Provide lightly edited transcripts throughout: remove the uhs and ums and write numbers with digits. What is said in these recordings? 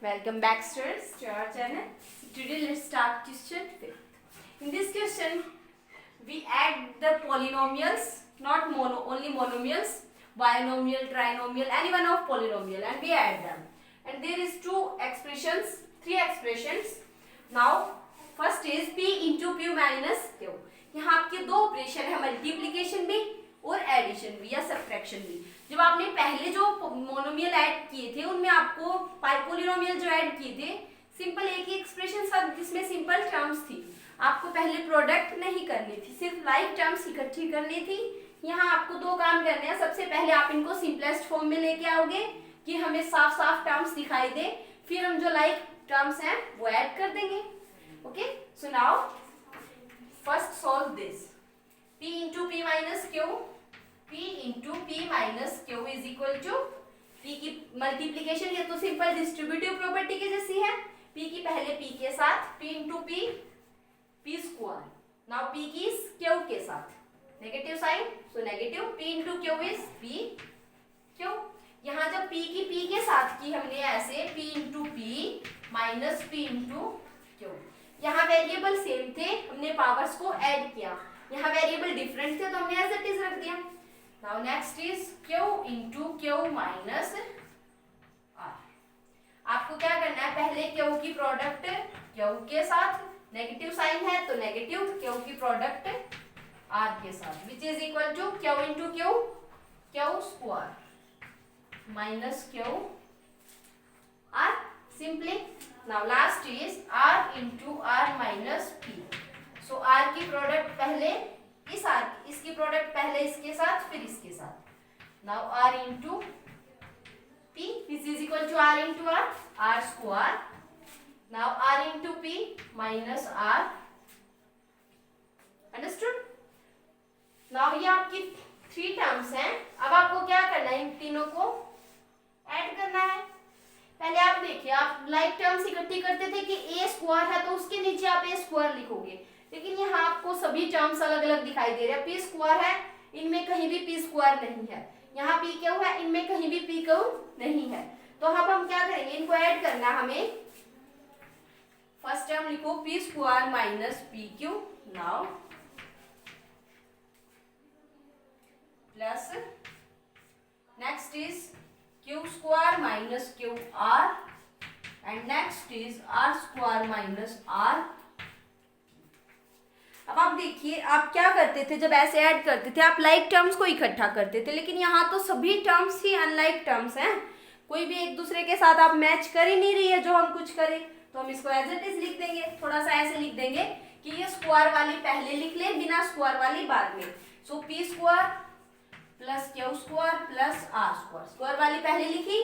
Welcome back, students, to our channel. Today, let's start question 5. In this question, we add the polynomials, not only monomials, binomial, trinomial, any one of polynomial, and we add them. And there is three expressions. Now, first is p into q minus q. यहाँ आपके दो operation है, multiplication भी और addition भी या subtraction भी. जब आपने पहले जो मोनोमियल ऐड किए थे उनमें आपको पॉलिनोमियल जो ऐड किए थे, सिंपल एक ही एक्सप्रेशन था जिसमें सिंपल टर्म्स थी. आपको पहले प्रोडक्ट नहीं करनी थी, सिर्फ लाइक टर्म्स इकट्ठी करनी थी. यहाँ आपको दो काम करने हैं. सबसे पहले आप इनको सिंपलेस्ट फॉर्म में लेके आओगे कि हमें साफ साफ टर्म्स दिखाई दे, फिर हम जो लाइक टर्म्स हैं वो ऐड कर देंगे. Okay, so now first solve this. p into p minus q, p into p minus q is equal to p की मल्टीप्लीकेशन ये तो सिंपल डिस्ट्रीब्यूटिव प्रॉपर्टी के जैसी है. p की पहले p के साथ, p into p, p square. Now p की q के साथ negative sign, so negative. p into q is p q. यहाँ जब p की p के साथ की हमने ऐसे p into p minus p into q. यहाँ वेरिएबल सेम थे, हमने पावर्स को ऐड किया. यहाँ वेरिएबल डिफरेंट थे तो हमने एज इट इज रख दिया. Now next is q into q minus r. आपको क्या करना है, पहले q की प्रोडक्ट q के साथ, नेगेटिव साइन है तो नेगेटिव, q की प्रोडक्ट r के साथ, which is equal to q into q square minus q r. Simply now last is r into r minus p. So r की product पहले इस r, इसकी प्रोडक्ट पहले इसके साथ फिर इसके साथ. Now r into p, this is equal to r into r square. Now r into p minus r. Understood. Now ये आपकी थ्री टर्म्स हैं. अब आपको क्या करना है, इन तीनों को ऐड करना है. पहले आप देखिए, आप लाइक टर्म्स इकट्ठी करते थे कि a स्क्वायर है तो उसके नीचे आप a स्क्वायर लिखोगे, लेकिन यहाँ आपको सभी टर्म्स अलग अलग दिखाई दे रहे हैं. p स्क्वायर है, इनमें कहीं भी p स्क्वायर नहीं है. यहाँ p क्यू है, इनमें कहीं भी p क्यू नहीं है. तो अब हम क्या करेंगे, इनको ऐड करना है हमें. फर्स्ट टर्म लिखो p square minus p Q. Now plus next is q square minus q r and next is r square minus r. अब आप देखिए, आप क्या करते थे जब ऐसे ऐड करते थे, आप लाइक टर्म्स को इकट्ठा करते थे, लेकिन यहाँ तो सभी टर्म्स ही अनलाइक टर्म्स हैं. कोई भी एक दूसरे के साथ आप मैच कर ही नहीं रही है जो हम कुछ करें. तो हम इसको एज इट इज लिख देंगे. थोड़ा सा ऐसे लिख देंगे कि ये स्क्वायर वाली पहले लिख ले, बिना स्क्वायर वाली बाद में. सो p square plus q square plus r square. Square वाली पहले लिखी.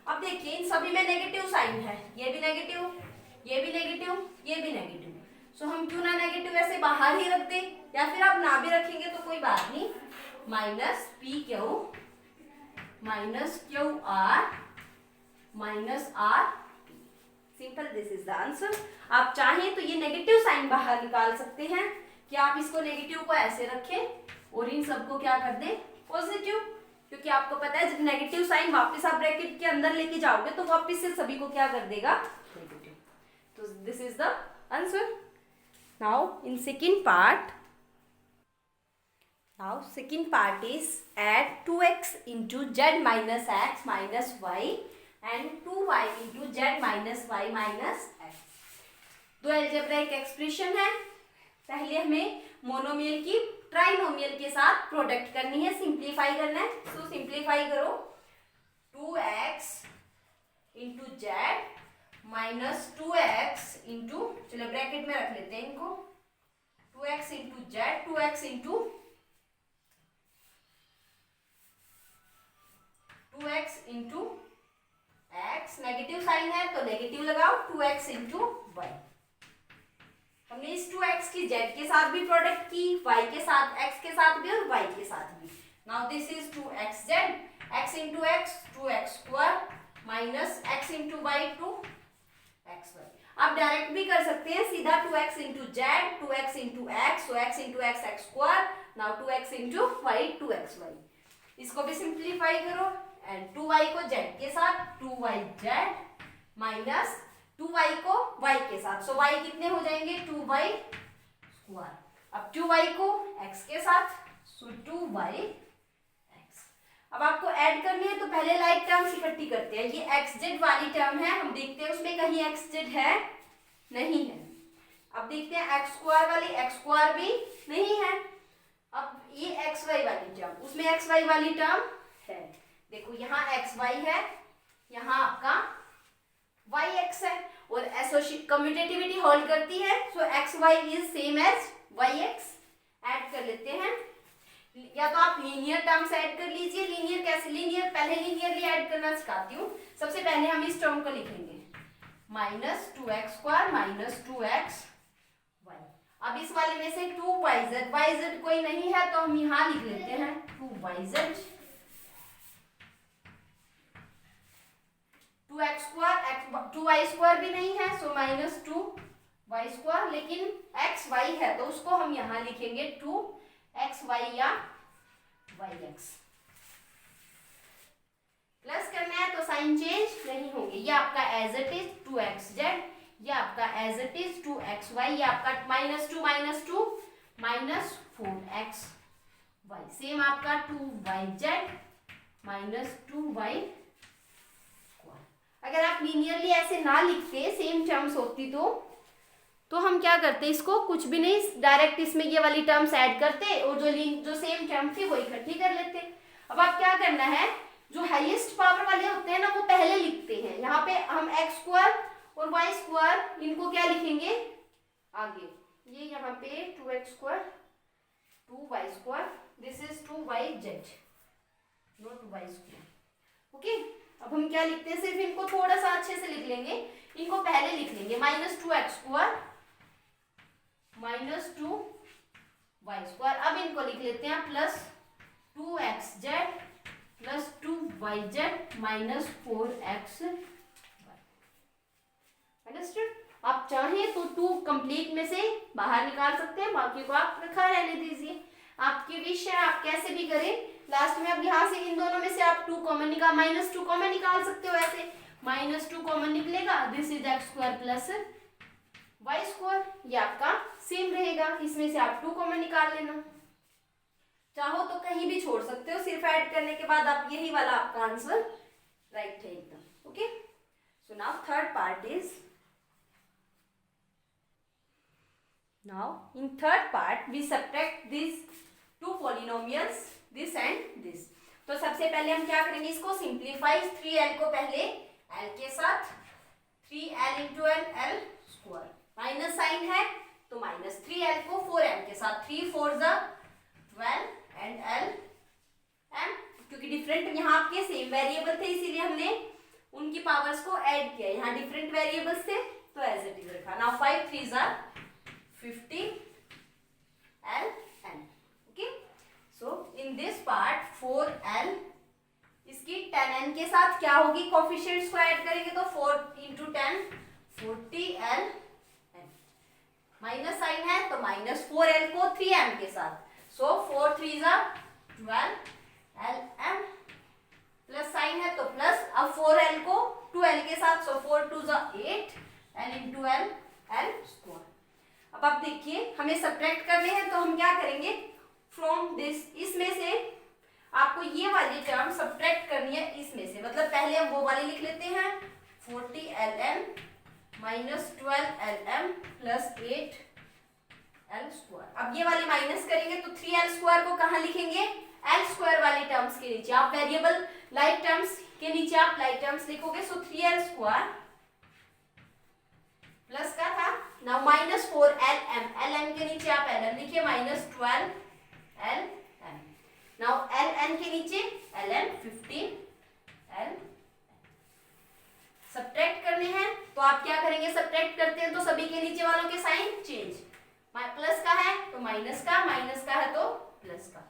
अब देखिए इन सभी में नेगेटिव साइन है, ये भी नेगेटिव, ये भी नेगेटिव, ये भी नेगेटिव. सो हम क्यों ना नेगेटिव ऐसे बाहर ही रख दें, या फिर आप ना भी रखेंगे तो कोई बात नहीं. Minus P Q minus Q R minus R. Simple, this is the answer. आप चाहें तो ये नेगेटिव साइन बाहर निकाल सकते हैं कि आप इसको नेगेटिव को ऐसे रखें और इन सबको क्या कर दें पॉजिटिव, क्योंकि आपको पता है जब नेगेटिव साइन वापस आप ब्रैकेट के अंदर लेके जाओगे तो वापस से सभी को क्या कर देगा, नेगेटिव. तो this is the answer. Now in second part is add 2x into z minus x minus y and 2y into z minus y minus x. दो अलजेब्राइक एक्सप्रेशन है. पहले हमें मोनोमियल की ट्राइनोमियल के साथ प्रोडक्ट करनी है, सिंप्लीफाई करना है. तो सिंप्लीफाई करो. 2x into z minus 2x into, चलो ब्रैकेट में रख लेते हैं इनको, 2x into Z, 2x into 2x into x. Negative sign है तो नेगेटिव लगाओ. 2x into Y. हमने इस 2x की z के साथ भी प्रोडक्ट की, y के साथ, x के साथ भी और y के साथ भी. Now this is 2xz, x into x 2x square minus x into Y 2xy. आप डायरेक्ट भी कर सकते हैं सीधा. 2x into Z, 2x into X, x into X X square. Now 2x into Y 2xy. इसको भी simplify करो and 2y को z के साथ 2yz माइनस 2y को y के साथ, सो y कितने हो जाएंगे 2y स्क्वायर। अब 2y को x के साथ, सो 2y। अब आपको ऐड करनी है तो पहले लाइक टर्म्स इकट्ठी करते हैं। ये xz वाली टर्म है, हम देखते हैं उसमें कहीं xz है, नहीं है। अब देखते हैं x स्क्वायर वाली, x स्क्वायर भी नहीं है। अब ये xy वाली टर्म, उसमें xy वाली टर्म है। देखो यहाँ xy है, यहाँ आपका yx है, और एसोसिएट कम्यूटेटिविटी होल्ड करती है, so xy is same as yx। Add कर लेते हैं, या तो आप लीनियर टर्म्स ऐड कर लीजिए। लीनियर कैसे, लीनियर पहले लीनियरली ऐड करना सिखाती हूँ। सबसे पहले हम इस टर्म को लिखेंगे minus 2x square minus 2x y। अब इस वाले में से 2yz, yz कोई नहीं है तो हम यहाँ लिख लेते हैं 2yz, 2x square, 2y square भी नहीं है, सो माइनस 2y स्क्वायर। लेकिन x y है तो उसको हम यहाँ लिखेंगे 2xy या yx। प्लस करना है तो साइन चेंज नहीं होंगे, ये आपका एज इट इज 2xz, ये आपका एज इट इज 2xy, ये आपका माइनस 2 माइनस 4xy, सेम आपका 2yz माइनस 2y। अगर आप लीनियरली ऐसे ना लिखते, सेम टर्म्स होती तो हम क्या करते, इसको कुछ भी नहीं, डायरेक्ट इसमें ये वाली टर्म्स ऐड करते और जो सेम टर्म थी वो इकट्ठी कर लेते। अब आप क्या करना है, जो हाईएस्ट पावर वाले होते हैं ना वो पहले लिखते हैं। यहाँ पे हम x स्क्वायर और y स्क्वायर इनको क्या लिखेंगे आगे, ये यहाँ पे 2x square 2y square, this is 2yz not y square. Okay, अब हम क्या लिखते हैं, सिर्फ इनको थोड़ा सा अच्छे से लिख लेंगे। इनको पहले लिख लेंगे minus 2x square minus 2y square. अब इनको लिख लेते हैं plus 2xz plus 2yz minus 4xy। Understood? आप चाहें तो 2 कंप्लीट में से बाहर निकाल सकते हैं, बाकी को आप रखा रहने दीजिए, आपकी विश है, आप कैसे भी करें। लास्ट में अब यहाँ से इन दोनों में से आप 2 कॉमन निकाल, माइनस 2 कॉमन निकाल सकते हो। ऐसे माइनस 2 कॉमन निकलेगा, this is x square plus y square, ये आपका सेम रहेगा। इसमें से आप 2 कॉमन निकाल लेना, चाहो तो कहीं भी छोड़ सकते हो, सिर्फ ऐड करने के बाद आप यही वाला आपका आंसर राइट है एकदम। Okay, so now third part is, now in third part we subtract these two polynomials, this and this। तो सबसे पहले हम क्या करेंगे, इसको सिंप्लीफाई, 3l को पहले l के साथ 3l into l, l square, minus sign है तो माइनस 3l को 4m के साथ, 3 4 12 एंड l m, क्योंकि डिफरेंट यहाँ आपके सेम वेरिएबल थे इसीलिए हमने उनकी पावर्स को ऐड किया। यहाँ डिफरेंट वेरिएबल्स थे तो एज इट इज रखा। Now 5 3 50 l n। Okay, so in this part 4l, इसकी 10n के साथ क्या होगी, कोफिशिएंट्स को ऐड करेंगे तो 4 into 10 40l n, minus sign है तो माइनस 4l को 3m के साथ, सो 4 3 12 l m, प्लस साइन है तो प्लस, अब 4l को 2l के साथ, सो 4 2 8 l into l l square. अब आप देखिए हमें सब्ट्रैक्ट करने हैं तो हम क्या करेंगे, फ्रॉम दिस, इसमें से आपको ये वाली टर्म सब्ट्रैक्ट करनी है इसमें से, मतलब पहले हम वो वाली लिख लेते हैं 40 ln minus 12 lm plus 8 l square. अब ये वाली माइनस करेंगे तो 3l स्क्वायर को कहाँ लिखेंगे, l स्क्वायर वाली टर्म्स के नीचे, आप वेरिएबल लाइक टर्म्स के नीचे आप लाइक टर्म्स लिखोगे, सो 3l स्क्वायर प्लस का था, नाउ माइनस 4 lm, lm के नीचे आप lm लिखिए, माइनस 12 lm, नाउ ln के नीचे ln 15 l। सब्ट्रैक्ट करने हैं तो आप क्या करेंगे, सब्ट्रैक्ट करते हैं तो सभी के नीचे वालों के साइन चेंज, प्लस का है तो माइनस का, माइनस का है तो प्लस का।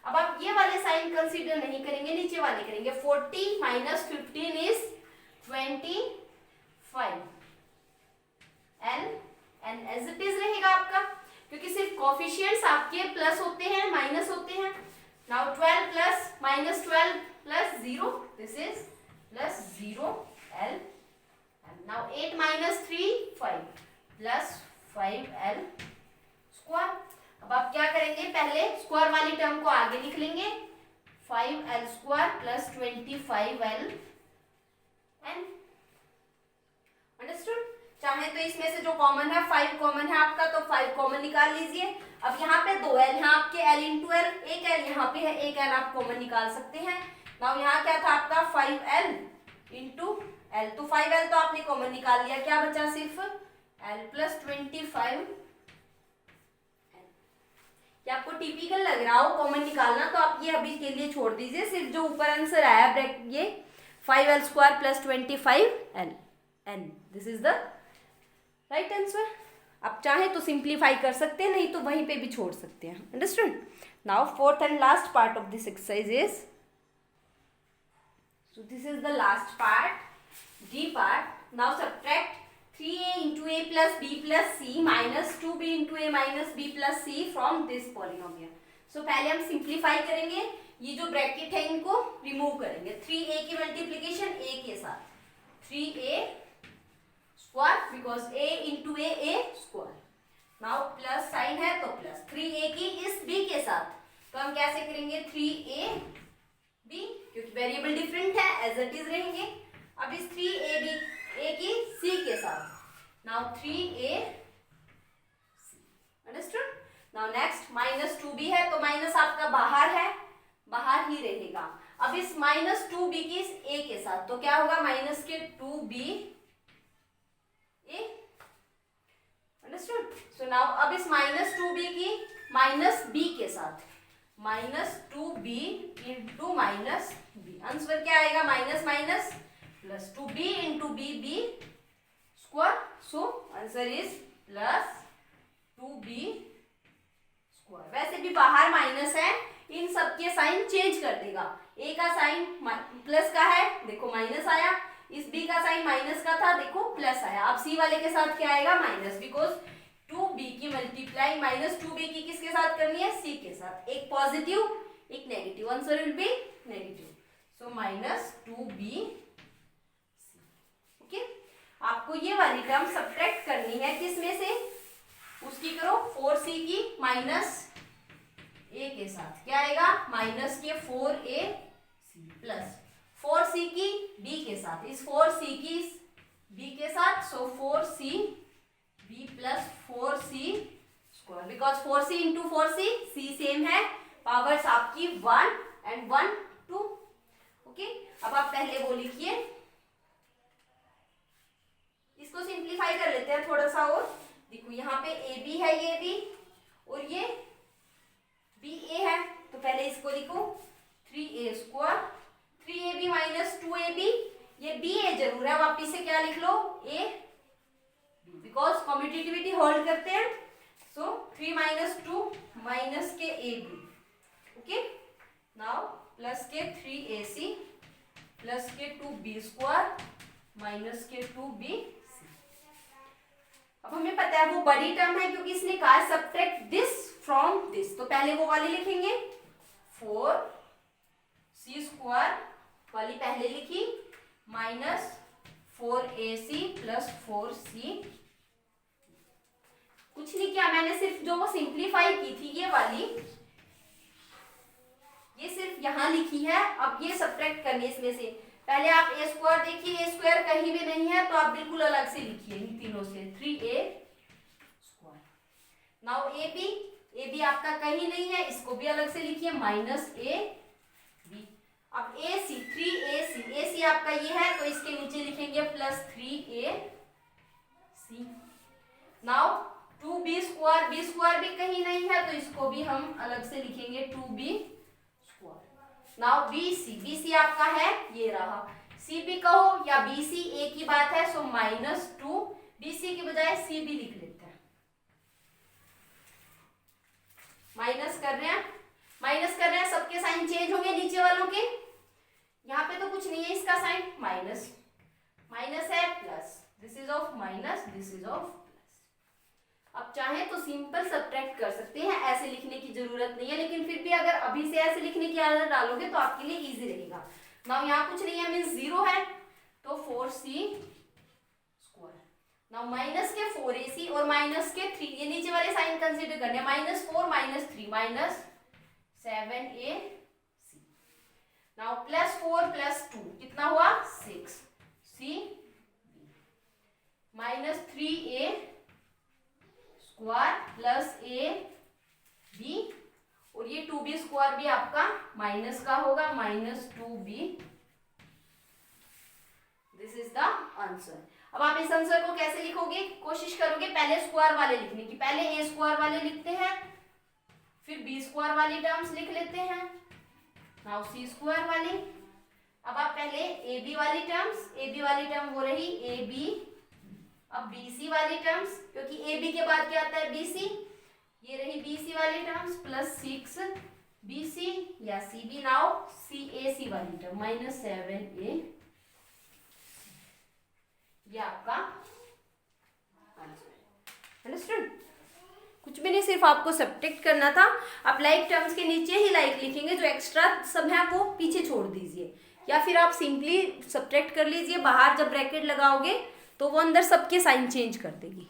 अब आप ये वाले साइन कंसीडर नहीं करेंगे, नीचे वाले करेंगे। 40 minus 15 is 25 l n as it is रहेगा आपका, क्योंकि सिर्फ कोफिशिएंट्स आपके प्लस होते हैं, माइनस होते हैं। Now 12 plus minus 12 plus 0, this is plus 0 l। Minus 3 5 plus 5l square. अब आप क्या करेंगे, पहले स्क्वायर वाली टर्म को आगे लिख लेंगे, 5l square plus 25l n। Understood. चाहे तो इसमें से जो कॉमन है 5 कॉमन है आपका, तो 5 कॉमन निकाल लीजिए। अब यहाँ पे 2l है आपके, l इंटू l, एक l यहाँ पे है, एक l आप कॉमन निकाल सकते हैं। नाउ यहाँ क्या था आपका 5l इंटू l, तो 5l तो आपने कॉमन निकाल लिया, क्या बचा सिर्फ l प्लस 25। ये आपको टिपिकल लग रहा हो कॉमन निकालना, तो आप ये अभी के लिए छोड़ दीजिए, सिर्फ जो ऊपर आंसर आया ब्रैकेट ये 5l square plus 25l n, this is the right answer. आप चाहे तो सिंप्लीफाई कर सकते हैं, नहीं तो वहीं पे भी छोड़ सकते हैं। Understood. Now fourth and last part of this exercise is, so this is the last part, D part. Now subtract 3a into a plus b plus c minus 2b into a minus b plus c from this polynomial. So पहले हम simplify करेंगे, ये जो bracket है इनको remove करेंगे। 3a की multiplication a के साथ, 3a square because a into a square. Now plus sign है तो प्लस 3a की इस b के साथ, तो हम कैसे करेंगे 3ab, क्योंकि वेरिएबल डिफरेंट है, एज इट इज रहेंगे। अब इस 3ab a की c के साथ, now 3ac, understood. Now next minus 2b है, तो माइनस आपका बाहर है, बाहर ही रहेगा। अब इस माइनस 2b की इस a के साथ, तो क्या होगा माइनस के 2b a, understood. So now अब इस माइनस 2b की माइनस b के साथ, minus 2b into minus b, answer क्या आएगा minus minus plus 2b into b square. So answer is plus 2b square. वैसे भी बाहर माइनस है, इन सब के साइन चेंज कर देगा। a का साइन प्लस का है, देखो माइनस आया, इस b का साइन माइनस का था, देखो प्लस आया। अब c वाले के साथ क्या आएगा माइनस, बिकॉज 2b की मल्टीप्लाई माइनस 2b की किसके साथ करनी है, c के साथ, एक पॉजिटिव एक negative, answer will be negative. So minus 2b, okay. आपको ये वाली टर्म सब्ट्रैक्ट करनी है, किसमें से, उसकी करो 4c की माइनस a के साथ, क्या आएगा माइनस के 4ac प्लस 4c की b के साथ, इस 4c की b के साथ, सो 4cb plus 4c square, because 4c into 4c, c same है, पावर्स आपकी 1 एंड 1 2, ओके। अब आप पहले वो लिखिए, इसको सिंप्लीफाई कर लेते हैं थोड़ा सा और। देखो यहाँ पे ab है, ये b और ये ba है, तो पहले इसको लिखो 3a square, 3ab minus 2ab, ये ba जरूर है, वापिस से क्या लिख लो a, बिकॉज कॉम्पिटिटिविटी होल्ड करते हैं। सो 3 माइनस 2 माइनस के ab, ओके। नाउ प्लस के 3ac प्लस के 2b स्क्वायर माइनस के 2b। अब हमें पता है वो बड़ी टर्म है, क्योंकि इसने कहा सब्ट्रैक्ट दिस फ्रॉम दिस, तो पहले वो वाली लिखेंगे 4c स्क्वायर वाली पहले लिखी, माइनस 4ac प्लस 4c। कुछ नहीं किया मैंने, सिर्फ जो वो सिंप्लीफाई की थी ये वाली, ये सिर्फ यहाँ लिखी है। अब ये सब्ट्रैक्ट करनी है इसमें से, पहले आप a स्क्वायर देखिए, a स्क्वायर कहीं भी नहीं है, तो आप बिल्कुल अलग से लिखिए इन तीनों से, 3a स्क्वायर। नाउ ab आपका कहीं नहीं है, इसको भी अलग से लिखिए, माइनस ab। अब ac 3ac आपका ये है, तो इसके नीचे लिखेंगे plus 3ac। Now 2b square, b square भी कहीं नहीं है, तो इसको भी हम अलग से लिखेंगे 2b स्क्वायर। नाउ bc आपका है, ये रहा, cb कहो या bc एक ही बात है, सो माइनस 2, bc की बजाय cb लिख लेते हैं। माइनस कर रहे हैं, सबके साइन चेंज होंगे नीचे वालों के, यहाँ पे तो कुछ नहीं है, इसका साइन माइनस है, plus, this is of minus, this is of plus. अब चाहे तो सिंपल सब्ट्रैक्ट कर सकते हैं, ऐसे लिखने की जरूरत नहीं है, लेकिन फिर भी अगर अभी से ऐसे लिखने की आदत डालोगे तो आपके लिए इजी रहेगा। नाउ यहाँ कुछ नहीं है, मीन्स 0 है, तो 4c स्क्वायर। नाउ माइनस के 4ac और माइनस के 3, ये नीचे वाले साइन कंसीडर करने, -4 -3 -7ac। नाउ +4 +2 कितना हुआ 6c -3a² + ab, और ये 2b² भी आपका माइनस का होगा, -2b। This is the answer. अब आप इस आंसर को कैसे लिखोगे, कोशिश करोगे पहले स्क्वायर वाले लिखने की। पहले a² वाले लिखते हैं, फिर b² वाली टर्म्स लिख लेते हैं, नाउ c² वाली। अब आप पहले ab वाली टर्म हो रही ab, अब bc वाली टर्म्स, क्योंकि ab के बाद क्या आता है bc, ये रही bc वाली टर्म्स +6bc या cb। नाउ cac वाली टर्म -7a, ये आपका आंसर। अंडरस्टूड? कुछ भी नहीं, सिर्फ आपको सब्ट्रैक्ट करना था। आप लाइक टर्म्स के नीचे ही लाइक लिखेंगे, जो एक्स्ट्रा सब है वो पीछे छोड़ दीजिए, या फिर आप सिंपली सब्ट्रैक्ट कर लीजिए। बाहर जब ब्रैकेट लगाओगे तो वो अंदर सबके साइन चेंज कर देगी।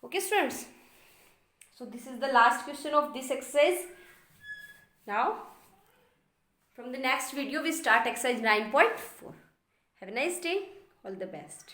Okay students, so this is the last question of this exercise. Now from the next video we start exercise 9.4. Have a nice day. All the best.